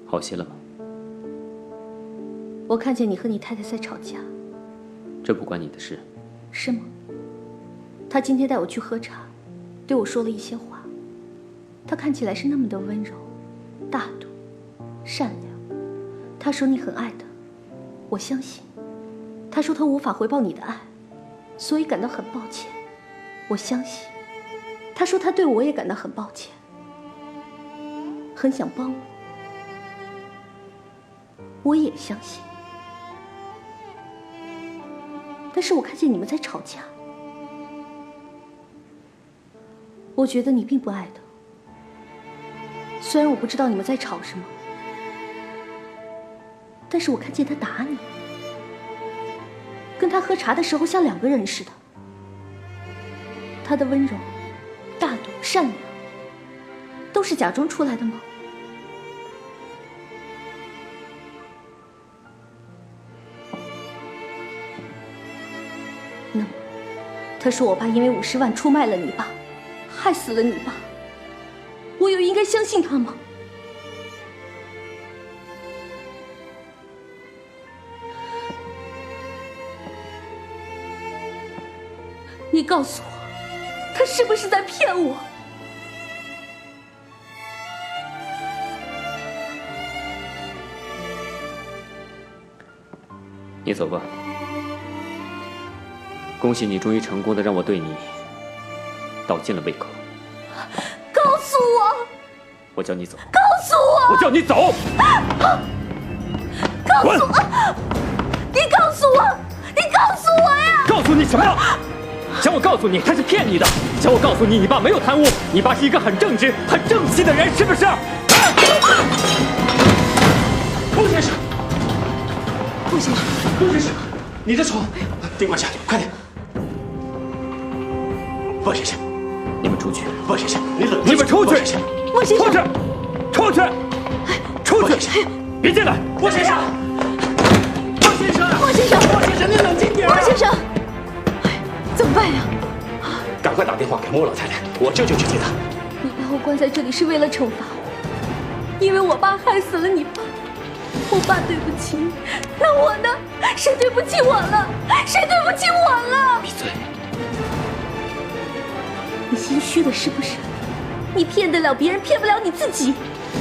好些了吗？我看见你和你太太在吵架。这不关你的事。是吗？他今天带我去喝茶，对我说了一些话。他看起来是那么的温柔、大度、善良。他说你很爱他，我相信。他说他无法回报你的爱，所以感到很抱歉，我相信。他说他对我也感到很抱歉，很想帮我也相信。但是我看见你们在吵架，我觉得你并不爱他。虽然我不知道你们在吵什么，但是我看见他打你，跟他喝茶的时候像两个人似的。他的温柔、大度、善良，都是假装出来的吗？那么，他说我爸因为50万出卖了你爸，害死了你爸，我又应该相信他吗？你告诉我，他是不是在骗我？你走吧。恭喜你终于成功的让我对你倒进了胃口。告诉我！我叫你走。告诉我！我叫你走！告诉我！你告诉我！你告诉我呀！告诉你什么？想我告诉你他是骗你的，想我告诉你你爸没有贪污，你爸是一个很正直、很正气的人，是不是？陆先生，陆先生，陆先生，你的手，尽快下去，快点。莫先生，你们出去。莫先生，你冷静。你们出去。莫先生，出去，出去，出去！别进来！莫先生，莫先生，莫先生，莫先生，你冷静点。莫先生，怎么办呀？赶快打电话给莫老太太，我舅舅去接她。你把我关在这里是为了惩罚我，因为我爸害死了你爸。我爸对不起你，那我呢？谁对不起我了？谁对不起我了？闭嘴！你心虚了是不是？你骗得了别人，骗不了你自己。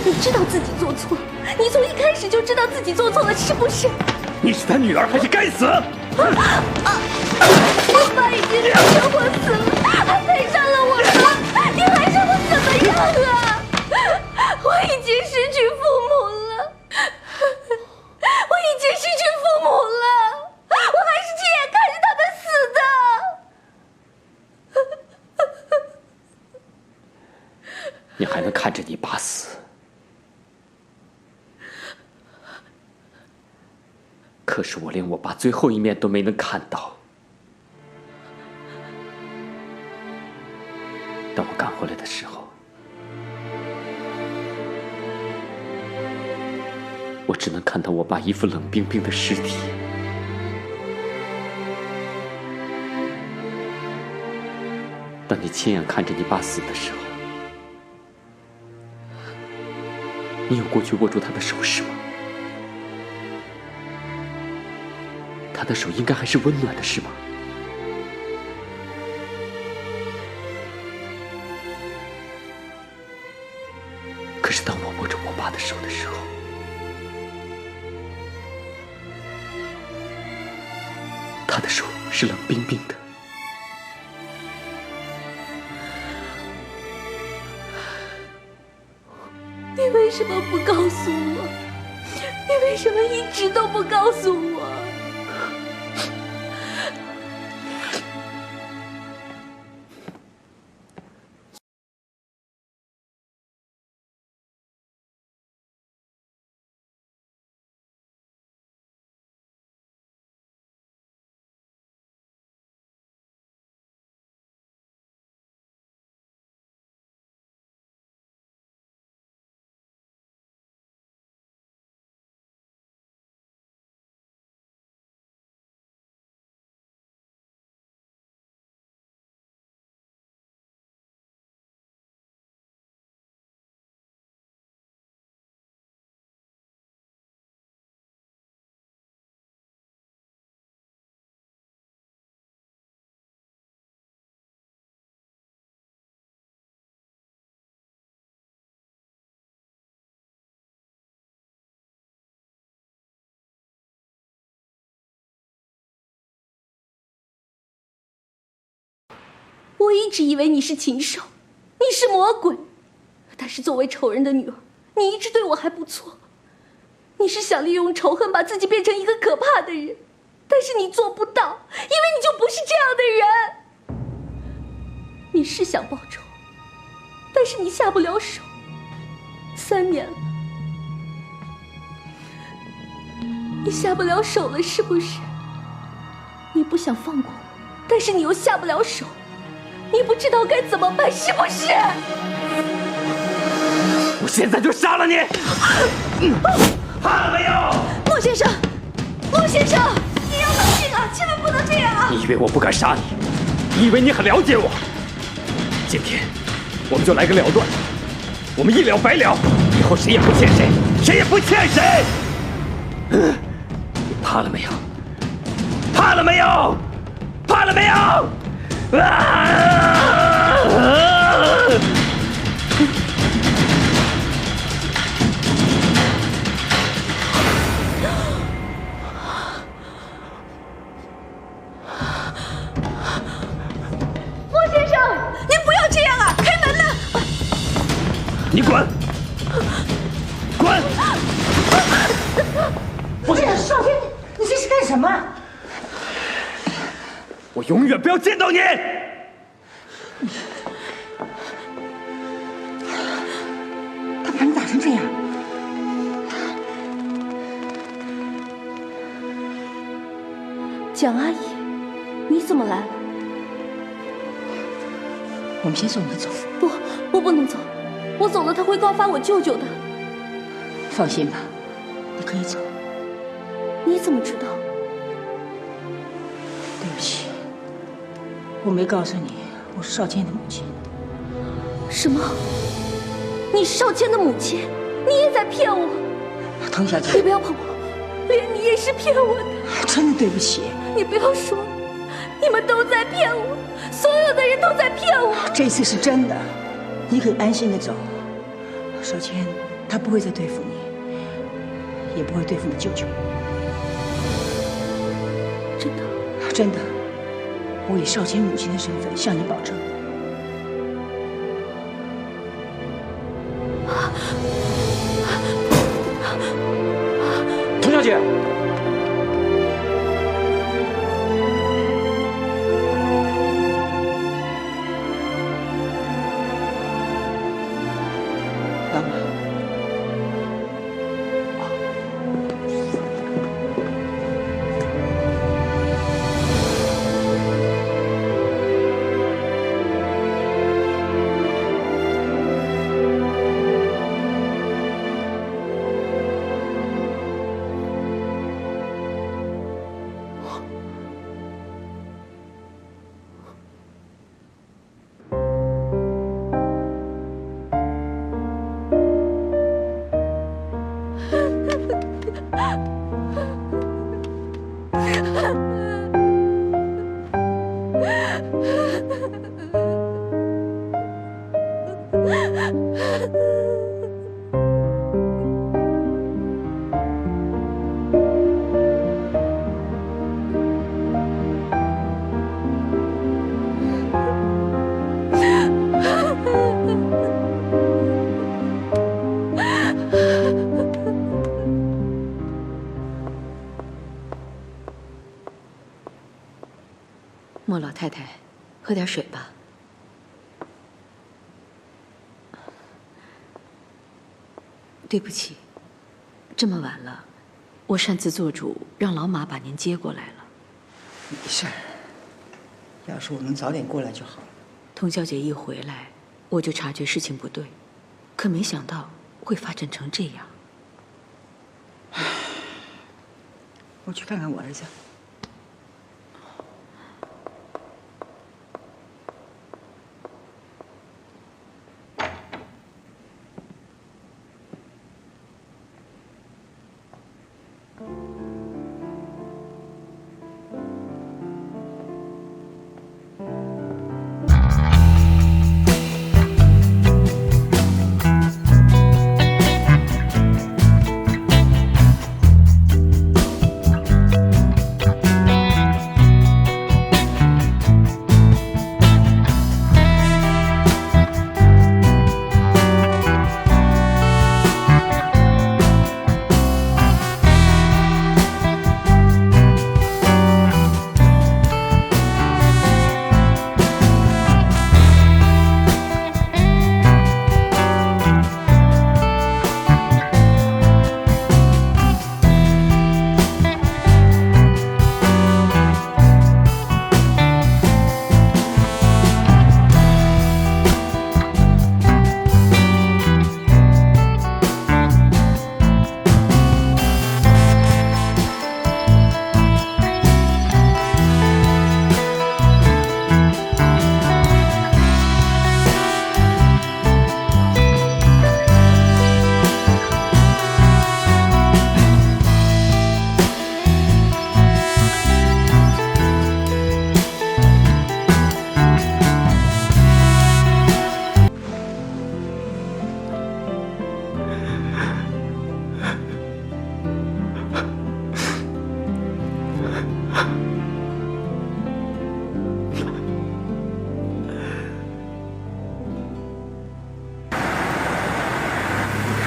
你知道自己做错，你从一开始就知道自己做错了，是不是？你是他女儿，还是该死？我爸已经车祸死了，还赔上了我哥，你还让我怎么样啊？我已经失去父母了，我已经失去父母了，我还是亲眼看着他们死的。你还能看着你爸死？可是我连我爸最后一面都没能看到。当我赶回来的时候，我只能看到我爸一副冷冰冰的尸体。当你亲眼看着你爸死的时候，你有过去握住他的手是吗？他的手应该还是温暖的，是吗？可是当我握着我爸的手的时候，他的手是冷冰冰的。你为什么不告诉我？你为什么一直都不告诉我？我一直以为你是禽兽，你是魔鬼，但是作为仇人的女儿，你一直对我还不错。你是想利用仇恨把自己变成一个可怕的人，但是你做不到，因为你就不是这样的人。你是想报仇，但是你下不了手。3年了，你下不了手了，是不是？你不想放过我，但是你又下不了手，你不知道该怎么办，是不是？我现在就杀了你！怕了没有？陆先生，陆先生，你要冷静啊，千万不能这样啊！你以为我不敢杀你？你以为你很了解我？今天我们就来个了断，我们一了百了，以后谁也不欠谁，谁也不欠谁。你怕了没有？怕了没有？怕了没有？莫先生，您不要这样啊！开门呐！你滚！滚！不是少天，你这是干什么？我永远不要见到你！他把你打成这样，蒋阿姨，你怎么来了？我们先送你走。不，我不能走，我走了他会告发我舅舅的。放心吧，你可以走。你怎么知道？对不起，我没告诉你我是少谦的母亲。什么？你是少谦的母亲？你也在骗我！滕小姐，你不要碰我，连你也是骗我的。真的对不起。你不要说，你们都在骗我，所有的人都在骗我。这次是真的，你可以安心的走。少谦他不会再对付你，也不会对付你舅舅。真的？真的，我以少谦母亲的身份向你保证。滕小姐，老马，莫老太太，喝点水吧。对不起，这么晚了，我擅自做主，让老马把您接过来了。没事儿，要是我能早点过来就好了。童小姐一回来，我就察觉事情不对，可没想到会发展成这样。我去看看我儿子。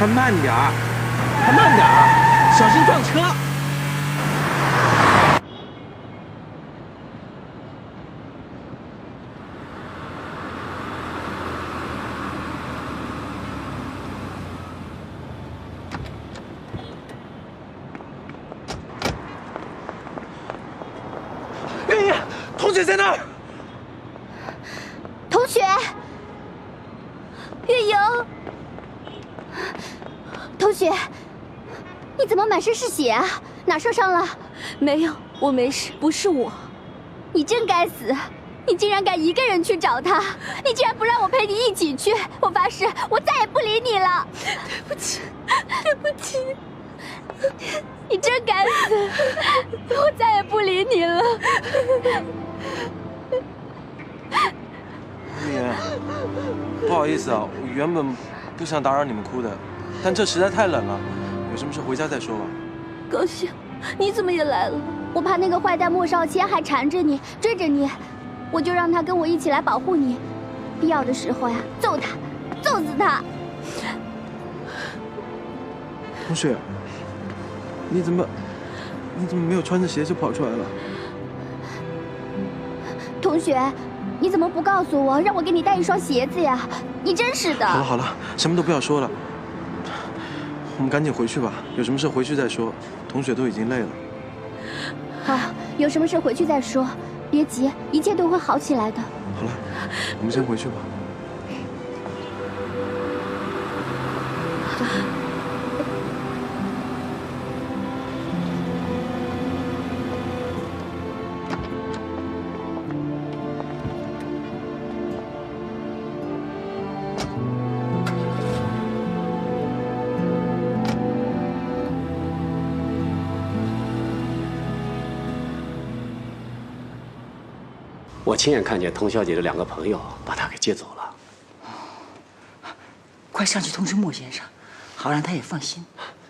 开慢点儿，开慢点儿，小心撞车。月莹，同学在那儿。同学，月莹，同学，你怎么满身是血啊？哪受伤了？没有，我没事，不是我。你真该死！你竟然敢一个人去找他！你竟然不让我陪你一起去！我发誓，我再也不理你了！对不起，对不起。你真该死！我再也不理你了。月莹，不好意思啊，我原本不想打扰你们哭的，但这实在太冷了，有什么事回家再说吧。高兴，你怎么也来了？我怕那个坏蛋莫少谦还缠着你，追着你，我就让他跟我一起来保护你，必要的时候呀，揍他，揍死他。同学，你怎么没有穿着鞋就跑出来了？同学，你怎么不告诉我，让我给你带一双鞋子呀？你真是的。好了好了，什么都不要说了，我们赶紧回去吧，有什么事回去再说。同学都已经累了。好，有什么事回去再说，别急，一切都会好起来的。好了，我们先回去吧。我亲眼看见童小姐的2个朋友把她给接走了。快上去通知莫先生，好让他也放心。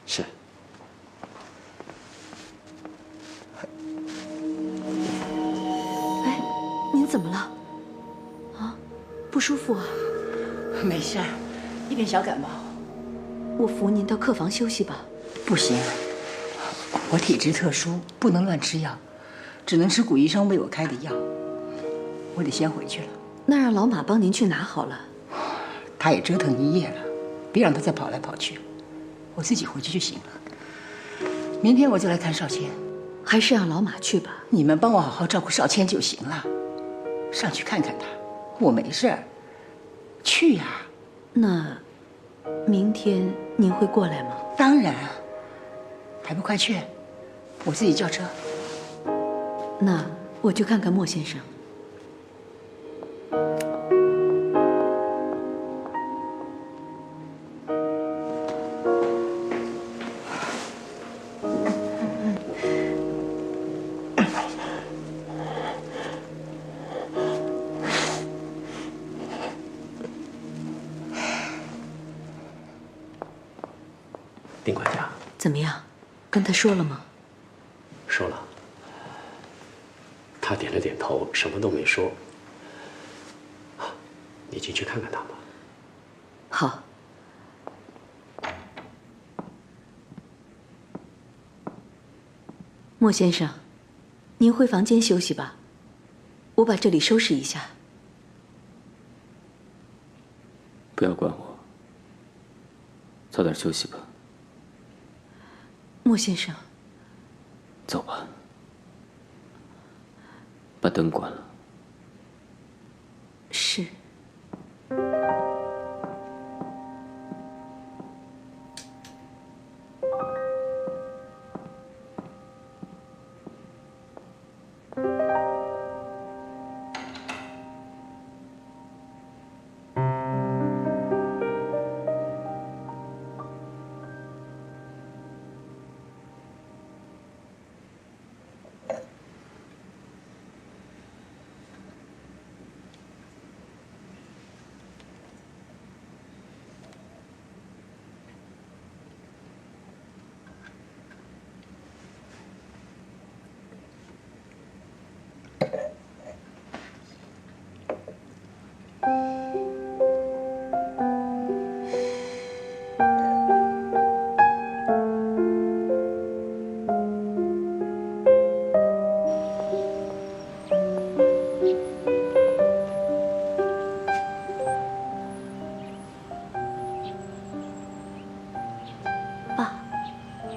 是。哎，您怎么了？啊，不舒服啊？没事儿，一点小感冒。我扶您到客房休息吧。不行，我体质特殊，不能乱吃药，只能吃古医生为我开的药。我得先回去了。那让老马帮您去拿好了。他也折腾一夜了，别让他再跑来跑去，我自己回去就行了。明天我就来看少谦。还是让老马去吧。你们帮我好好照顾少谦就行了，上去看看他，我没事儿。去呀。那明天您会过来吗？当然。还不快去？我自己叫车。那我去看看莫先生。丁管家，怎么样？跟他说了吗？说了。他点了点头，什么都没说。你进去看看他吧。好。莫先生，您回房间休息吧，我把这里收拾一下。不要管我，早点休息吧。莫先生，走吧，把灯关了。是。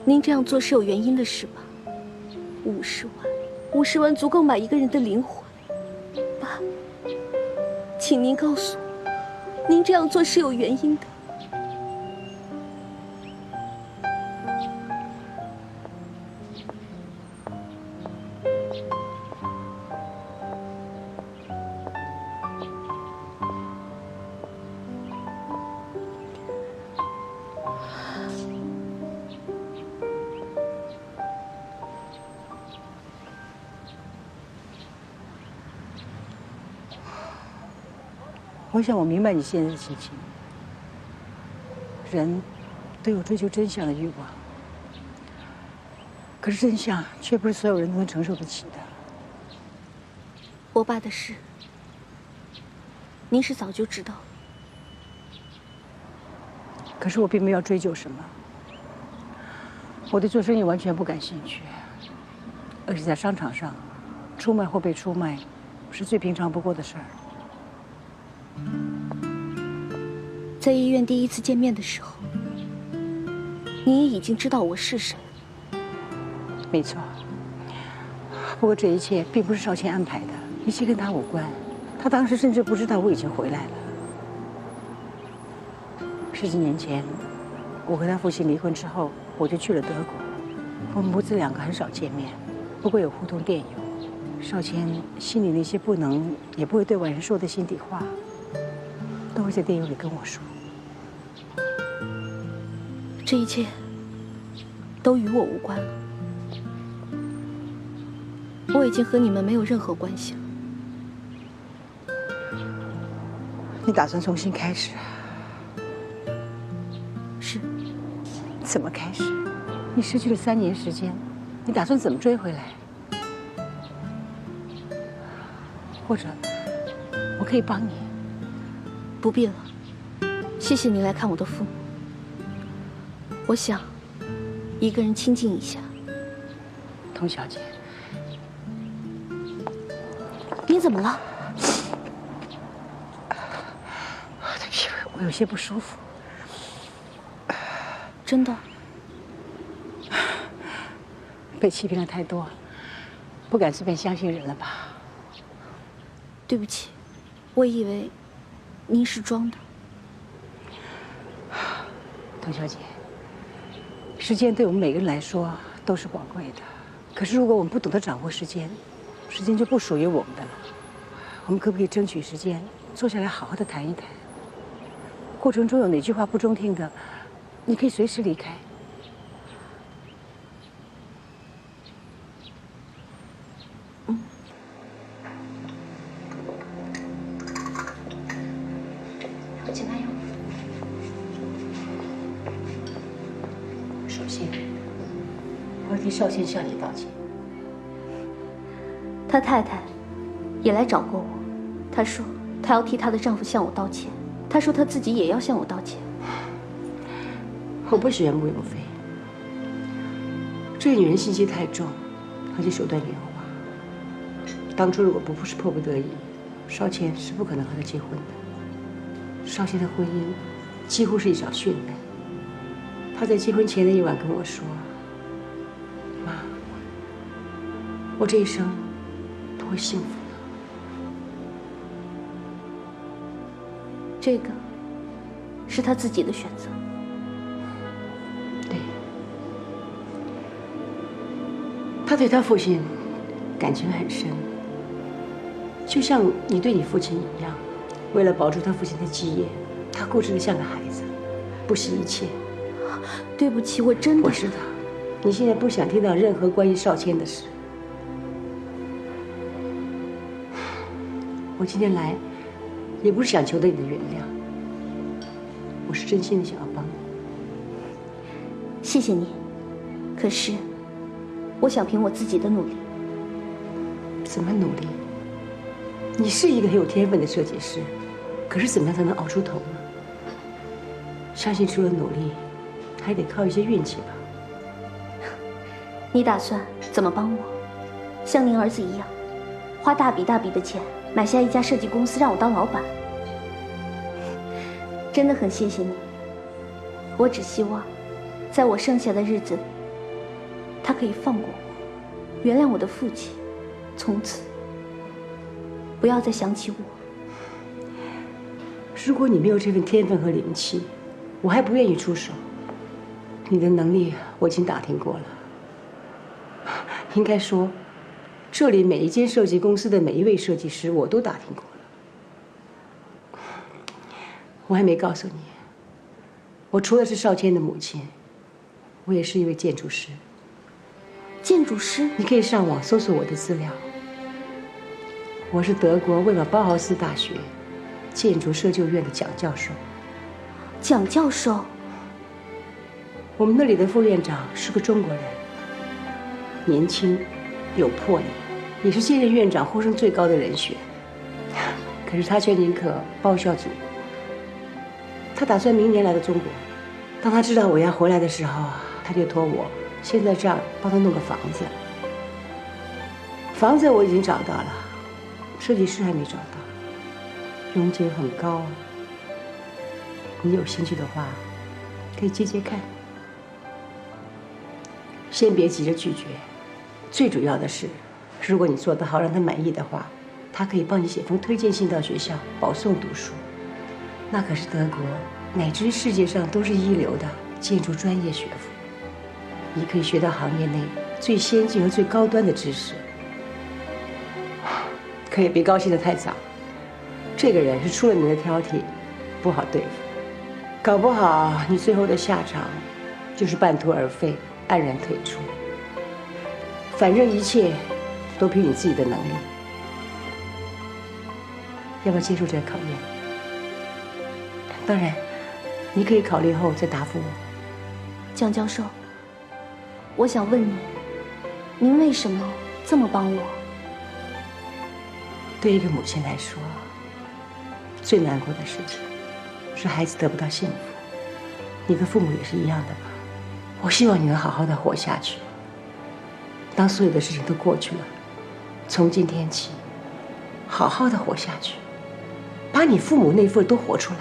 您这样做是有原因的，是吧？50万足够买一个人的灵魂。爸，请您告诉我，您这样做是有原因的。我想我明白你现在的心情。人都有追求真相的欲望，可是真相却不是所有人都能承受得起的。我爸的事，您是早就知道了。可是我并没有追究什么。我对做生意完全不感兴趣，而且在商场上，出卖或被出卖，是最平常不过的事儿。在医院第一次见面的时候，你也已经知道我是谁。没错。不过这一切并不是少谦安排的，一切跟他无关。他当时甚至不知道我已经回来了。10几年前，我和他父亲离婚之后，我就去了德国。我们母子两个很少见面，不过有互通电邮。少谦心里那些不能也不会对外人说的心底话，都会在电邮里跟我说。这一切都与我无关了。我已经和你们没有任何关系了。你打算重新开始？是。怎么开始？你失去了3年时间，你打算怎么追回来？或者，我可以帮你。不必了，谢谢您来看我的父母。我想，一个人清静一下。童小姐，你怎么了？对不起，我有些不舒服。真的？被欺骗了太多，不敢随便相信人了吧？对不起，我以为您是装的。童小姐，时间对我们每个人来说都是宝贵的。可是如果我们不懂得掌握时间，时间就不属于我们的了。我们可不可以争取时间，坐下来好好的谈一谈？过程中有哪句话不中听的，你可以随时离开。请慢用。首先，我要替少谦向你道歉。他太太也来找过我，她说她要替她的丈夫向我道歉，她说她自己也要向我道歉。我不喜欢穆永飞，这个女人心机太重，而且手段圆滑。当初如果不是迫不得已，少谦是不可能和她结婚的。少谦的婚姻几乎是一场殉难。他在结婚前的一晚跟我说：“妈，我这一生不会幸福的。”这个是他自己的选择。对，他对他父亲感情很深，就像你对你父亲一样。为了保住他父亲的基业，他固执得像个孩子，不惜一切。对不起，我真的……我知道，你现在不想听到任何关于少谦的事。我今天来，也不是想求得你的原谅，我是真心的想要帮你。谢谢你，可是，我想凭我自己的努力。怎么努力？你是一个很有天分的设计师，可是怎么样才能熬出头呢？相信除了努力，还得靠一些运气吧。你打算怎么帮我？像您儿子一样，花大笔大笔的钱买下一家设计公司，让我当老板？真的很谢谢你。我只希望，在我剩下的日子里，他可以放过我，原谅我的父亲，从此不要再想起我。如果你没有这份天分和灵气，我还不愿意出手。你的能力我已经打听过了，应该说，这里每一间设计公司的每一位设计师我都打听过了。我还没告诉你，我除了是少谦的母亲，我也是一位建筑师。建筑师？你可以上网搜索我的资料。我是德国魏玛包豪斯大学建筑设计院的蒋教授。蒋教授？我们那里的副院长是个中国人，年轻，有魄力，也是现任院长呼声最高的人选。可是他却宁可报效祖国。他打算明年来到中国。当他知道我要回来的时候，他就托我先在这儿帮他弄个房子。房子我已经找到了，设计师还没找到，佣金很高。你有兴趣的话，可以接接看。先别急着拒绝，最主要的是，如果你做得好，让他满意的话，他可以帮你写封推荐信到学校保送读书。那可是德国乃至于世界上都是一流的建筑专业学府，你可以学到行业内最先进和最高端的知识。可也别高兴得太早，这个人是出了名的挑剔，不好对付，搞不好你最后的下场就是半途而废，黯然退出。反正一切都凭你自己的能力，要不要接受这个考验？当然，你可以考虑后再答复我。蒋教授，我想问你，您为什么这么帮我？对一个母亲来说，最难过的事情是孩子得不到幸福。你的父母也是一样的吧？我希望你能好好的活下去。当所有的事情都过去了，从今天起，好好的活下去，把你父母那份都活出来。